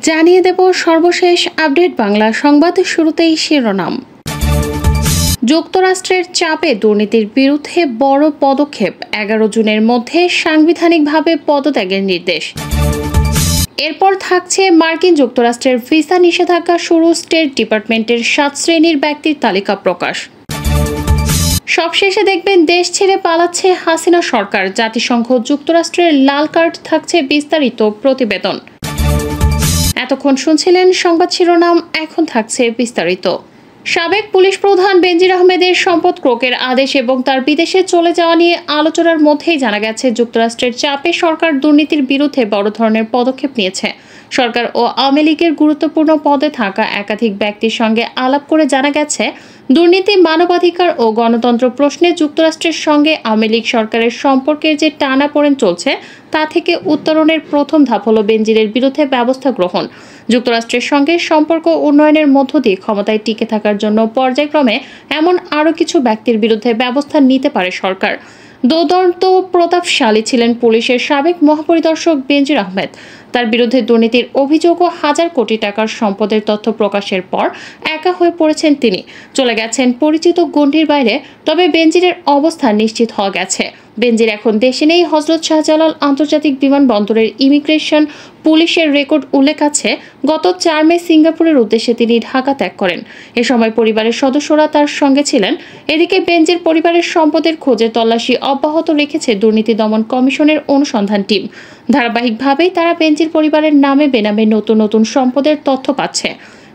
জানিয়ে দেব সর্বশেষ আপডেট বাংলা সংবাদ। শুরুতেই শিরোনাম। যুক্তরাষ্ট্রের চাপে দুর্নীতির বিরুদ্ধে বড় পদক্ষেপ, 11 জুনের মধ্যে সাংবিধানিকভাবে পদত্যাগের নির্দেশ। এরপর থাকছে মার্কিন যুক্তরাষ্ট্রের ভিসা নিষেধাজ্ঞা শুরু, স্টেট ডিপার্টমেন্টের 7 শ্রেণীর ব্যক্তির তালিকা প্রকাশ। সবশেষে দেখবেন দেশ ছেড়ে পালাচ্ছে হাসিনা সরকার, জাতিসংঘ যুক্তরাষ্ট্রের লাল কার্ড, থাকছে বিস্তারিত প্রতিবেদন। এতক্ষণ শুনছিলেন সংবাদ শিরোনাম, এখন থাকছে বিস্তারিত। সাবেক পুলিশ প্রধান বেনজির আহমেদের সম্পদ ক্রোকের আদেশ এবং তার বিদেশে চলে যাওয়া নিয়ে আলোচনার মধ্যেই জানা গেছে যুক্তরাষ্ট্রের চাপে সরকার দুর্নীতির বিরুদ্ধে বড় ধরনের পদক্ষেপ নিয়েছে। সরকার ও আওয়ামী লীগের গুরুত্বপূর্ণ পদে থাকা একাধিক ব্যক্তির সঙ্গে আলাপ করে জানা গেছে দুর্নীতি, মানবাধিকার ও গণতন্ত্র প্রশ্নে যুক্তরাষ্ট্রের সঙ্গে আওয়ামী লীগ সরকারের সম্পর্কের যে টানাপোড়েন চলছে তা থেকে উত্তরণের প্রথম ধাপ হল বেনজিরের বিরুদ্ধে ব্যবস্থা গ্রহণ। যুক্তরাষ্ট্রের সঙ্গে সম্পর্ক উন্নয়নের মধ্য দিয়ে ক্ষমতায় টিকে থাকার জন্য পর্যায়ক্রমে এমন আরও কিছু ব্যক্তির বিরুদ্ধে ব্যবস্থা নিতে পারে সরকার। দুর্দান্ত প্রতাপশালী ছিলেন পুলিশের সাবেক মহাপরিদর্শক বেনজির আহমেদ। তার বিরুদ্ধে দুর্নীতির অভিযোগ ও হাজার কোটি টাকার সম্পদের তথ্য প্রকাশের পর একা হয়ে পড়েছেন তিনি। চলে গেছেন পরিচিত গণ্ডির বাইরে। তবে বেনজিরের অবস্থান নিশ্চিত হওয়া গেছে। বেনজির এখন দেশে নেই। হযরত শাহজালাল আন্তর্জাতিক বিমানবন্দরের ইমিগ্রেশন পুলিশের রেকর্ড উল্লেখ আছে, গত 4 মে সিঙ্গাপুরের উদ্দেশ্যে তিনি ঢাকা ত্যাগ করেন। এ সময় পরিবারের সদস্যরা তার সঙ্গে ছিলেন। এদিকে বেনজির পরিবারের সম্পদের খোঁজে তল্লাশি অব্যাহত রেখেছে দুর্নীতি দমন কমিশনের অনুসন্ধান টিম। ধারাবাহিকভাবেই তারা বেনজির পরিবারের নামে বেনামে নতুন নতুন সম্পদের তথ্য পাচ্ছে।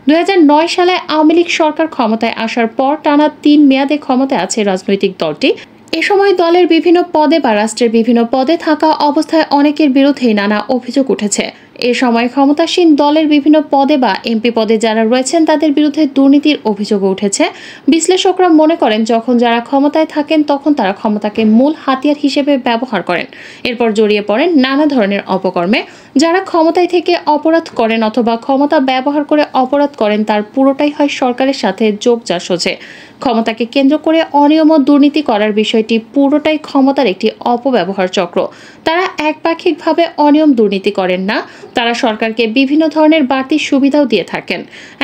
2009 সালে আওয়ামী লীগ সরকার ক্ষমতায় আসার পর টানা 3 মেয়াদে ক্ষমতায় আছে রাজনৈতিক দলটি। এ সময় দলের বিভিন্ন পদে বা রাষ্ট্রের বিভিন্ন পদে থাকা অবস্থায় অনেকের বিরুদ্ধেই নানা অভিযোগ উঠেছে। এ সময় ক্ষমতাসীন দলের বিভিন্ন পদে বা এমপি পদে যারা রয়েছেন তাদের বিরুদ্ধে দুর্নীতির অভিযোগও উঠেছে। বিশ্লেষকরা মনে করেন, যখন যারা ক্ষমতায় থাকেন তখন তারা ক্ষমতাকে মূল হাতিয়ার হিসেবে ব্যবহার করেন, এরপর জড়িয়ে পড়েন নানা ধরনের অপকর্মে। যারা ক্ষমতায় থেকে অপরাধ করেন অথবা ক্ষমতা ব্যবহার করে অপরাধ করেন তার পুরোটাই হয় সরকারের সাথে যোগ জাসজে। ক্ষমতাকে কেন্দ্র করে অনিয়ম ও দুর্নীতি করার বিষয়টি পুরোটাই ক্ষমতার একটি অপব্যবহার চক্র। তারা একপাক্ষিকভাবে অনিয়ম দুর্নীতি করেন না, তারা সরকারকে বিভিন্ন ধরনের বাড়তি সুবিধাও দিয়ে থাকেন।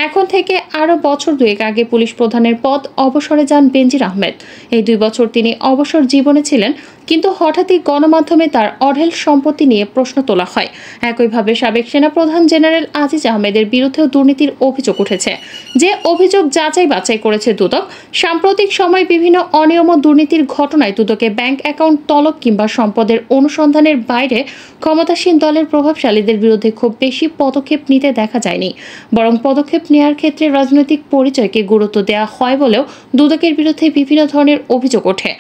এখন থেকে আরও বছর 2 আগে পুলিশ প্রধানের পদ অবসরে যান বেনজির আহমেদ। এই 2 বছর তিনি অবসর জীবনে ছিলেন, কিন্তু হঠাৎই গণমাধ্যমে তার অঢেল সম্পত্তি নিয়ে প্রশ্ন তোলা হয়। একইভাবে সাবেক সেনাপ্রধান জেনারেল আজিজ আহমেদের বিরুদ্ধেও দুর্নীতির অভিযোগ উঠেছে, যে অভিযোগ যাচাই বাছাই করেছে দুদক। সাম্প্রতিক সময়ে বিভিন্ন অনিয়ম ও দুর্নীতির ঘটনায় দুদকে ব্যাংক অ্যাকাউন্ট তলব কিংবা সম্পদের অনুসন্ধানের বাইরে ক্ষমতাসীন দলের প্রভাবশালীদের বিরুদ্ধে খুব বেশি পদক্ষেপ নিতে দেখা যায়নি। বরং পদক্ষেপ নেওয়ার ক্ষেত্রে রাজনৈতিক পরিচয়কে গুরুত্ব দেওয়া হয় বলেও দুদকের বিরুদ্ধে বিভিন্ন ধরনের অভিযোগ ওঠে।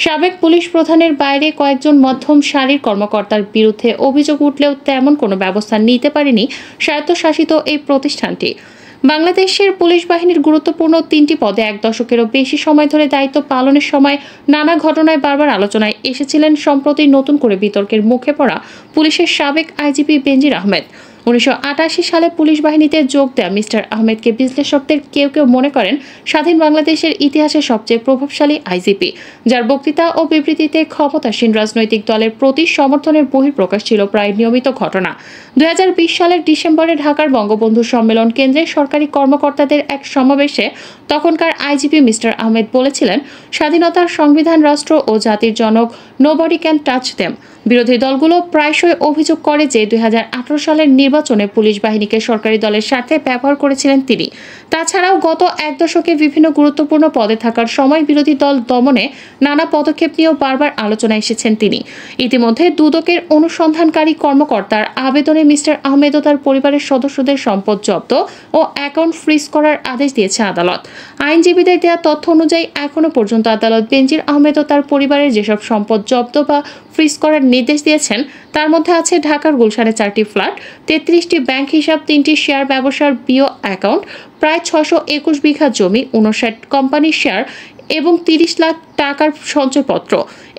সাবেক পুলিশ প্রধানের বাইরে কয়েকজন মধ্যম সারির কর্মকর্তার বিরুদ্ধে অভিযোগ উঠলেও তেমন কোনো ব্যবস্থা নিতে পারেনি স্বায়ত্তশাসিত এই প্রতিষ্ঠানটি। বাংলাদেশের পুলিশ বাহিনীর গুরুত্বপূর্ণ 3টি পদে 1 দশকেরও বেশি সময় ধরে দায়িত্ব পালনের সময় নানা ঘটনায় বারবার আলোচনায় এসেছিলেন সম্প্রতি নতুন করে বিতর্কের মুখে পড়া পুলিশের সাবেক আইজিপি বেনজির আহমেদ। 1988 সালে পুলিশ বাহিনীতে যোগ দেয়া মিস্টার আহমেদকে বিশ্লেষকদের কেউ কেউ মনে করেন স্বাধীন বাংলাদেশের ইতিহাসে সবচেয়ে প্রভাবশালী আইজিপি, যার বক্তৃতা ও বিবৃতিতে ক্ষমতাসীন রাজনৈতিক দলের প্রতি সমর্থনের বহিঃপ্রকাশ ছিল প্রায় নিয়মিত ঘটনা। 2020 সালের ডিসেম্বরে ঢাকার বঙ্গবন্ধু সম্মেলন কেন্দ্রে সরকারি কর্মকর্তাদের এক সমাবেশে তখনকার আইজিপি মিস্টার আহমেদ বলেছিলেন, স্বাধীনতার সংবিধান, রাষ্ট্র ও জাতির জনক, নোবডি ক্যান টাচ দেম। বিরোধী দলগুলো প্রায়শই অভিযোগ করে যে 2018 সালের নির্বাচনে পুলিশ বাহিনীকে সরকারি দলের স্বার্থে ব্যবহার করেছিলেন তিনি। তাছাড়াও গত 1 দশকে বিভিন্ন গুরুত্বপূর্ণ পদে থাকার সময় বিরোধী দল দমনে নানা পদক্ষেপ নিয়েও বারবার আলোচনায় এসেছেন তিনি। ইতিমধ্যে দুদকের অনুসন্ধানকারী কর্মকর্তার আবেদনে মিস্টার আহমেদ ও তার পরিবারের সদস্যদের সম্পদ জব্দ ও অ্যাকাউন্ট ফ্রিজ করার আদেশ দিয়েছে আদালত। আইনজীবীদের দেওয়া তথ্য অনুযায়ী এখনো পর্যন্ত আদালত বেনজির আহমেদ ও তার পরিবারের যেসব সম্পদ জব্দ বা ফ্রিজ করার নির্দেশ দিয়েছেন তার মধ্যে আছে ঢাকার গুলশানে 4টি ফ্ল্যাট, 33টি ব্যাংক হিসাব, 3টি শেয়ার ব্যবসার বিও অ্যাকাউন্ট, প্রায় 621 বিঘা জমি, 59 কোম্পানির শেয়ার এবং 30 লাখ টাকার সঞ্চয়পত্র।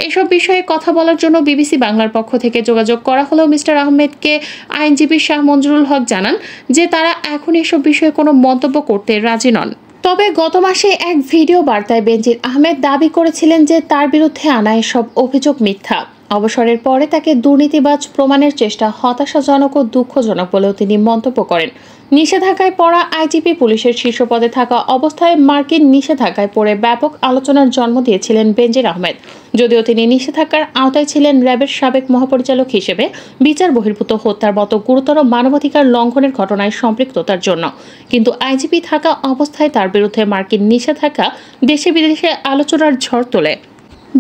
এসব বিষয়ে কথা বলার জন্য বিবিসি বাংলার পক্ষ থেকে যোগাযোগ করা হলেও মিস্টার আহমেদকে আইনজীবী শাহ মঞ্জুরুল হক জানান যে তারা এখন এসব বিষয়ে কোনো মন্তব্য করতে রাজি নন। তবে গত মাসে এক ভিডিও বার্তায় বেনজির আহমেদ দাবি করেছিলেন যে তার বিরুদ্ধে আনা এসব অভিযোগ মিথ্যা। অবসরের পরে তাকে দুর্নীতিবাজ প্রমাণের চেষ্টা হতাশাজনক ও দুঃখজনক বলেও তিনি মন্তব্য করেন। নিষেধাজ্ঞায় পড়া আইজিপি পুলিশের শীর্ষ পদে থাকা অবস্থায় মার্কিন নিষেধাজ্ঞায় পড়ে ব্যাপক আলোচনার জন্ম দিয়েছিলেন বেনজির আহমেদ। যদিও তিনি নিষেধাজ্ঞার আওতায় ছিলেন, র্যাবের সাবেক মহাপরিচালক হিসেবে বিচার বহির্ভূত হত্যার মতো গুরুতর মানবাধিকার লঙ্ঘনের ঘটনায় সম্পৃক্ততার জন্য, কিন্তু আইজিপি থাকা অবস্থায় তার বিরুদ্ধে মার্কিন নিষেধাজ্ঞা দেশে বিদেশে আলোচনার ঝড় তোলে।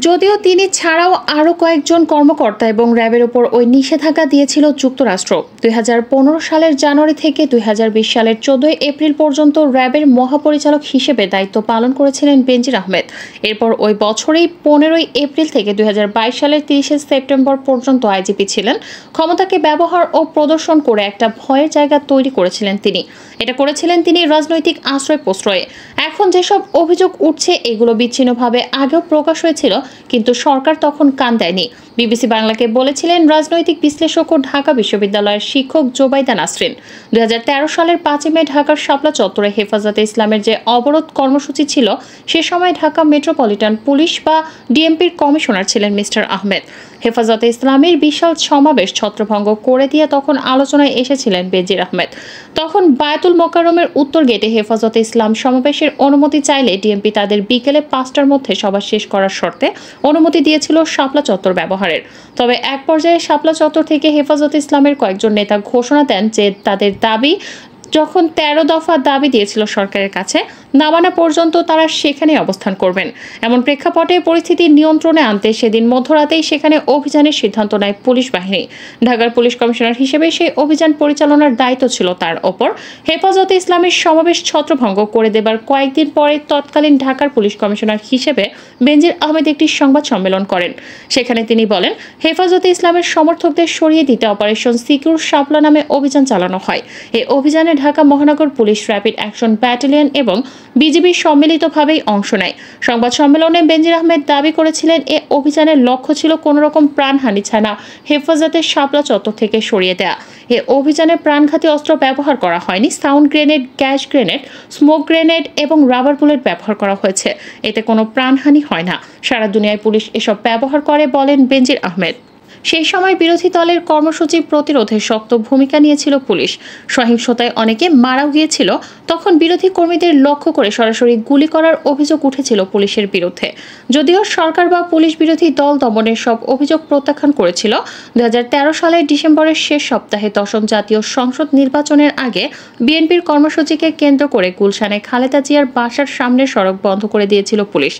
যদিও তিনি ছাড়াও আরও কয়েকজন কর্মকর্তা এবং র্যাবের উপর ওই নিষেধাজ্ঞা দিয়েছিল যুক্তরাষ্ট্র। 2015 সালের জানুয়ারি থেকে 2020 সালের 14 এপ্রিল পর্যন্ত র্যাবের মহাপরিচালক হিসেবে দায়িত্ব পালন করেছিলেন বেনজির আহমেদ। এরপর ওই বছরেই 15 এপ্রিল থেকে 2022 সালের 30 সেপ্টেম্বর পর্যন্ত আইজিপি ছিলেন। ক্ষমতাকে ব্যবহার ও প্রদর্শন করে একটা ভয়ের জায়গা তৈরি করেছিলেন তিনি। এটা করেছিলেন তিনি রাজনৈতিক আশ্রয় প্রশ্রয়ে। এখন যেসব অভিযোগ উঠছে এগুলো বিচ্ছিন্নভাবে আগেও প্রকাশ হয়েছিল, কিন্তু সরকার তখন কান দেয়নি। বিবিসি বাংলাকে বলেছিলেন রাজনৈতিক বিশ্লেষক ও ঢাকা বিশ্ববিদ্যালয়ের শিক্ষক জোবাইদা নাসরিন। 2013 সালের 5 মে ঢাকার শাপলা চত্বরে হেফাজতে ইসলামের যে অবরোধ কর্মসূচি ছিল, সে সময় ঢাকা মেট্রোপলিটন পুলিশ বা ডিএমপির কমিশনার ছিলেন মিস্টার আহমেদ। হেফাজতে ইসলামের বিশাল সমাবেশ ছত্রভঙ্গ করে দিয়ে তখন আলোচনায় এসেছিলেন বেনজির আহমেদ। তখন বায়তুল মোকাররমের উত্তর গেটে হেফাজতে ইসলাম সমাবেশের অনুমতি চাইলে ডিএমপি তাদের বিকেলে 5টার মধ্যে সভা শেষ করার শর্তে অনুমতি দিয়েছিল শাপলা চত্বর ব্যবহারের। তবে এক পর্যায়ে শাপলা চত্বর থেকে হেফাজতে ইসলামের কয়েকজন নেতা ঘোষণা দেন যে তাদের দাবি যখন 13 দফা দাবি দিয়েছিল সরকারের কাছে, না মানা পর্যন্ত তারা সেখানে অবস্থান করবেন। এমন প্রেক্ষাপটে পরিস্থিতি নিয়ন্ত্রণে আনতে সেদিন মধ্যরাতেই সেখানে অভিযানের সিদ্ধান্ত নেয় পুলিশ বাহিনী। ঢাকার পুলিশ কমিশনার হিসেবে সেই অভিযান পরিচালনার দায়িত্ব ছিল তার ওপর। হেফাজতে ইসলামের সমাবেশ ছত্রভঙ্গ করে দেবার কয়েকদিন পরে তৎকালীন ঢাকার পুলিশ কমিশনার হিসেবে বেনজির আহমেদ একটি সংবাদ সম্মেলন করেন। সেখানে তিনি বলেন, হেফাজতে ইসলামের সমর্থকদের সরিয়ে দিতে অপারেশন সিকিউর শাপলা নামে অভিযান চালানো হয়। এই অভিযানে ঢাকা মহানগর পুলিশ, র্যাপিড অ্যাকশন ব্যাটালিয়ন এবং বিজিবি সম্মিলিতভাবেই অংশ নেয়। সংবাদ সম্মেলনে বেনজির আহমেদ দাবি করেছিলেন, এ অভিযানের লক্ষ্য ছিল কোনোরকম প্রাণহানি ছাড়া হেফাজতের শাপলা চত্বর থেকে সরিয়ে দেয়া। এ অভিযানে প্রাণঘাতী অস্ত্র ব্যবহার করা হয়নি। Sound grenade, gas grenade, smoke grenade এবং রাবার বুলেট ব্যবহার করা হয়েছে। এতে কোনো প্রাণহানি হয় না। সারা দুনিয়ায় পুলিশ এসব ব্যবহার করে, বলেন বেনজির আহমেদ। সেই সময় বিরোধী দলের কর্মসূচি প্রতিরোধে শক্ত ভূমিকা নিয়েছিল পুলিশ। সহিংসতায় অনেকে মারাও গিয়েছিল। তখন বিরোধী কর্মীদের লক্ষ্য করে সরাসরি গুলি করার অভিযোগ উঠেছিল পুলিশের বিরুদ্ধে। যদিও সরকার বা পুলিশ বিরোধী দল দমনের সব অভিযোগ প্রত্যাখ্যান করেছিল। 2013 সালের ডিসেম্বরের শেষ সপ্তাহে 10ম জাতীয় সংসদ নির্বাচনের আগে বিএনপির কর্মসূচিকে কেন্দ্র করে গুলশানে খালেদা জিয়ার বাসার সামনের সড়ক বন্ধ করে দিয়েছিল পুলিশ।